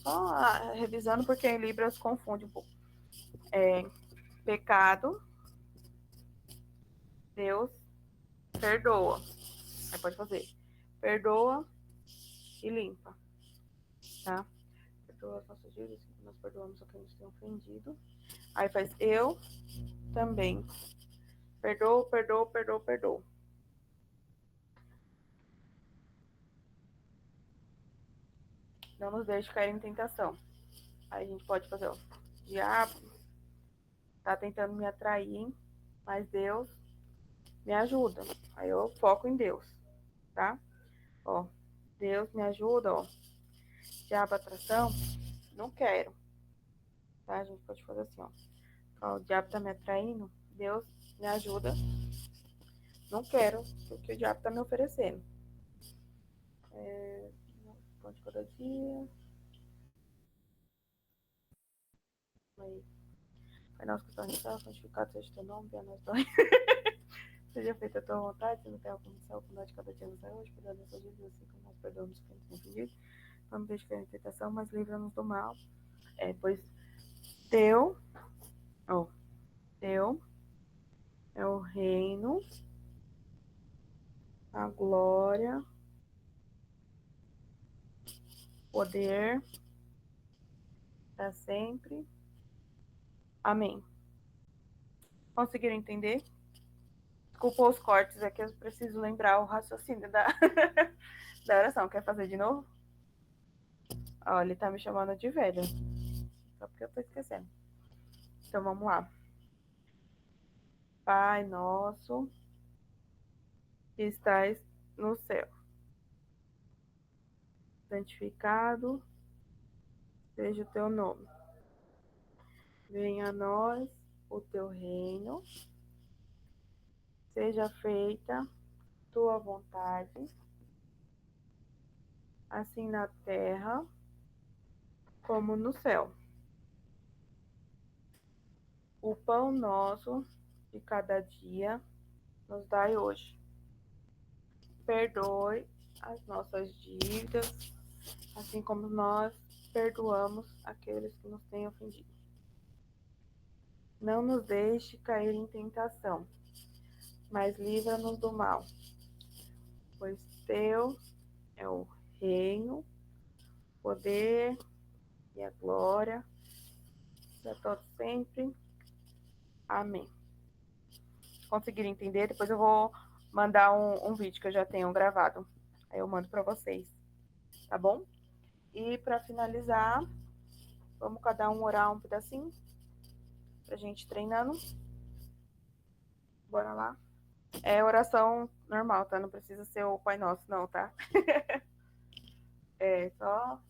Só revisando, porque em Libras confunde um pouco. Pecado, Deus perdoa. Aí pode fazer. Perdoa e limpa, tá? Perdoa as nossas dívidas, nós perdoamos a quem nos tem ofendido. Aí faz eu também. Perdoo. Não nos deixe cair em tentação. Aí a gente pode fazer, ó. Diabo tá tentando me atrair, mas Deus me ajuda. Aí eu foco em Deus, tá? Ó, Deus me ajuda, ó. Diabo, atração, não quero. Tá? A gente pode fazer assim, ó. Ó, o diabo tá me atraindo, Deus me ajuda. Não quero o que o diabo tá me oferecendo. Pão de cada dia. Aí. Pai nosso que está no céu, santificado seja o teu nome, venha a nós tua seja feita a tua vontade, se não tem como no céu, como nós de cada dia nos dá hoje, perdoa nossas dívidas, assim como nós perdoamos quem nos tem pedido. Não nos deixe cair em tentação, mas livra-nos do mal. Pois teu é o reino, a glória, poder, para sempre. Amém. Conseguiram entender? Desculpa os cortes, é que eu preciso lembrar o raciocínio da, da oração. Quer fazer de novo? Ó, ele tá me chamando de velha. Só porque eu tô esquecendo. Então vamos lá. Pai nosso, que estais no céu, santificado seja o teu nome. Venha a nós o teu reino. Seja feita tua vontade, assim na terra como no céu. O pão nosso de cada dia nos dai hoje. Perdoe as nossas dívidas, assim como nós perdoamos aqueles que nos têm ofendido. Não nos deixe cair em tentação, mas livra-nos do mal. Pois teu é o reino, o poder e a glória para todos sempre. Amém. Conseguiram entender? Depois eu vou mandar um vídeo que eu já tenho gravado. Aí eu mando para vocês, tá bom? E para finalizar, vamos cada um orar um pedacinho pra gente ir treinando. Bora lá. É oração normal, tá? Não precisa ser o Pai Nosso, não, tá? É só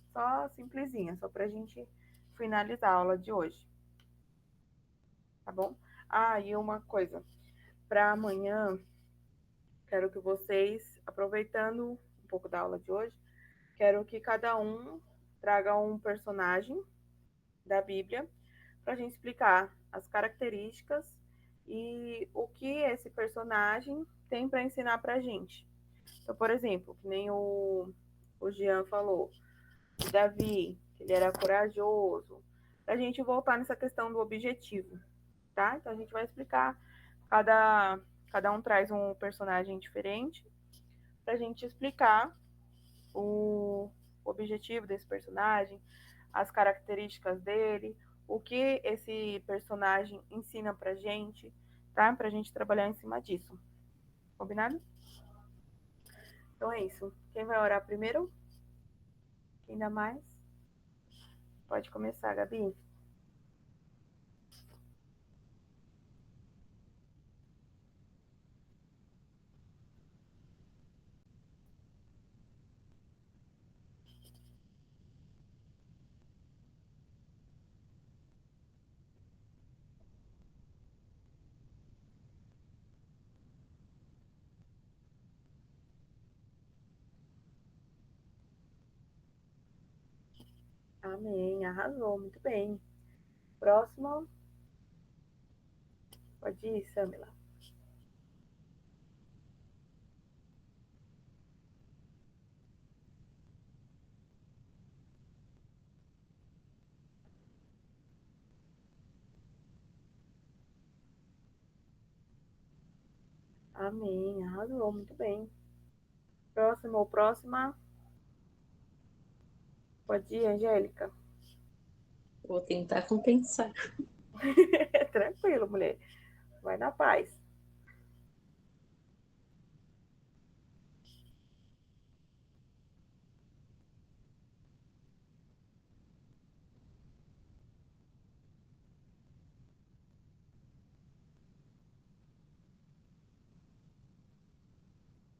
simplesinha, só pra gente finalizar a aula de hoje. Tá bom? Ah, e uma coisa. Para amanhã, quero que vocês, aproveitando um pouco da aula de hoje, quero que cada um traga um personagem da Bíblia para a gente explicar as características e o que esse personagem tem para ensinar para a gente. Então, por exemplo, que nem o Jean falou, Davi, que ele era corajoso, para a gente voltar nessa questão do objetivo, tá? Então a gente vai explicar, cada um traz um personagem diferente para a gente explicar o objetivo desse personagem, as características dele, o que esse personagem ensina pra gente, tá? Pra gente trabalhar em cima disso. Combinado? Então é isso. Quem vai orar primeiro? Quem dá mais? Pode começar, Gabi. Amém. Arrasou. Muito bem. Próximo. Pode ir, Samila. Amém. Arrasou. Muito bem. Próximo ou próxima? Pode ir, Angélica. Vou tentar compensar. Tranquilo, mulher. Vai na paz.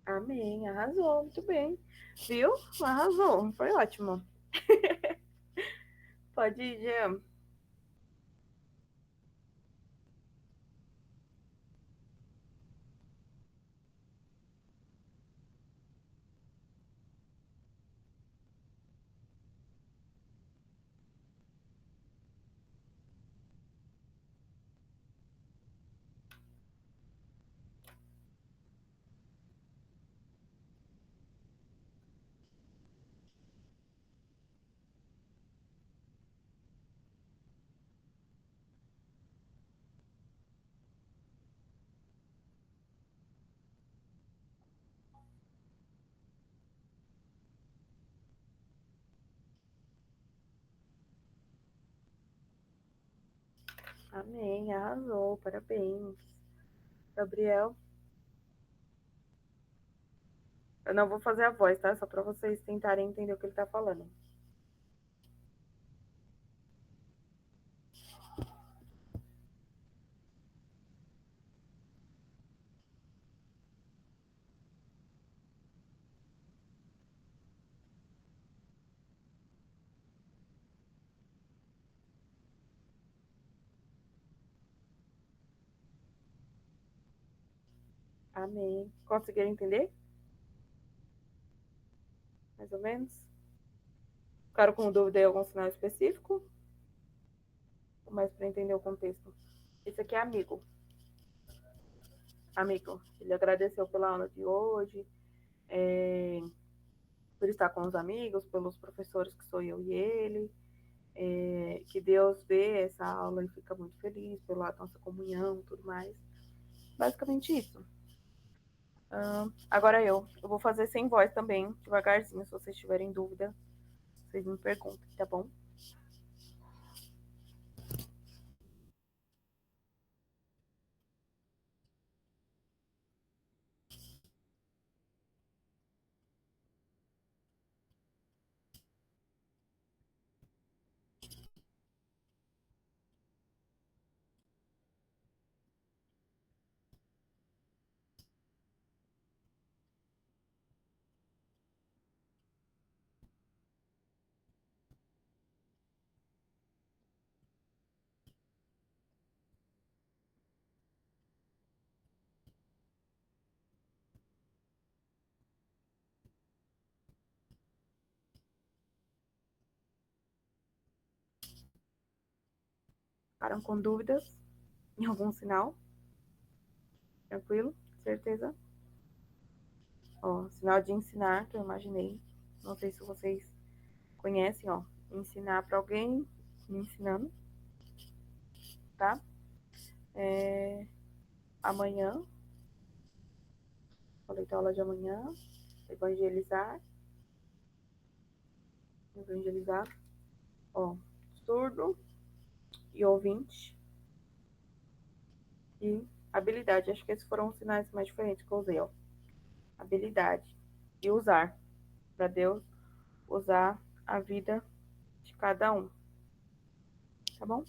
Amém. Arrasou. Muito bem. Viu? Arrasou. Foi ótimo. Pode ir, Jean. Amém. Arrasou. Parabéns. Gabriel. Eu não vou fazer a voz, tá? Só para vocês tentarem entender o que ele tá falando. Amém. Conseguiram entender? Mais ou menos? Ficaram com dúvida em algum sinal específico? Ou mais para entender o contexto? Esse aqui é amigo. Amigo. Ele agradeceu pela aula de hoje, por estar com os amigos, pelos professores que sou eu e ele. Que Deus vê essa aula e fica muito feliz pela nossa comunhão e tudo mais. Basicamente isso. Agora eu vou fazer sem voz também, devagarzinho. Se vocês tiverem dúvida, vocês me perguntem, tá bom? Ficaram com dúvidas em algum sinal? Tranquilo? Certeza? Ó, sinal de ensinar, que eu imaginei. Não sei se vocês conhecem, ó. Ensinar para alguém, me ensinando, tá? Amanhã, falei da aula de amanhã, evangelizar, evangelizar, ó, surdo e ouvinte e Habilidade. Acho que esses foram os sinais mais diferentes que eu usei, ó. Habilidade. E usar. Para Deus usar a vida de cada um. Tá bom?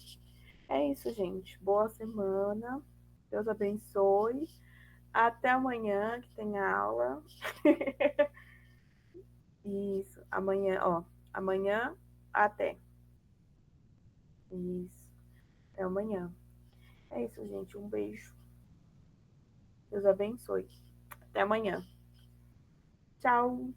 É isso, gente. Boa semana. Deus abençoe. Até amanhã, que tem aula. Isso. Amanhã, ó. Amanhã, até. Isso. Até amanhã. É isso, gente. Um beijo. Deus abençoe. Até amanhã. Tchau.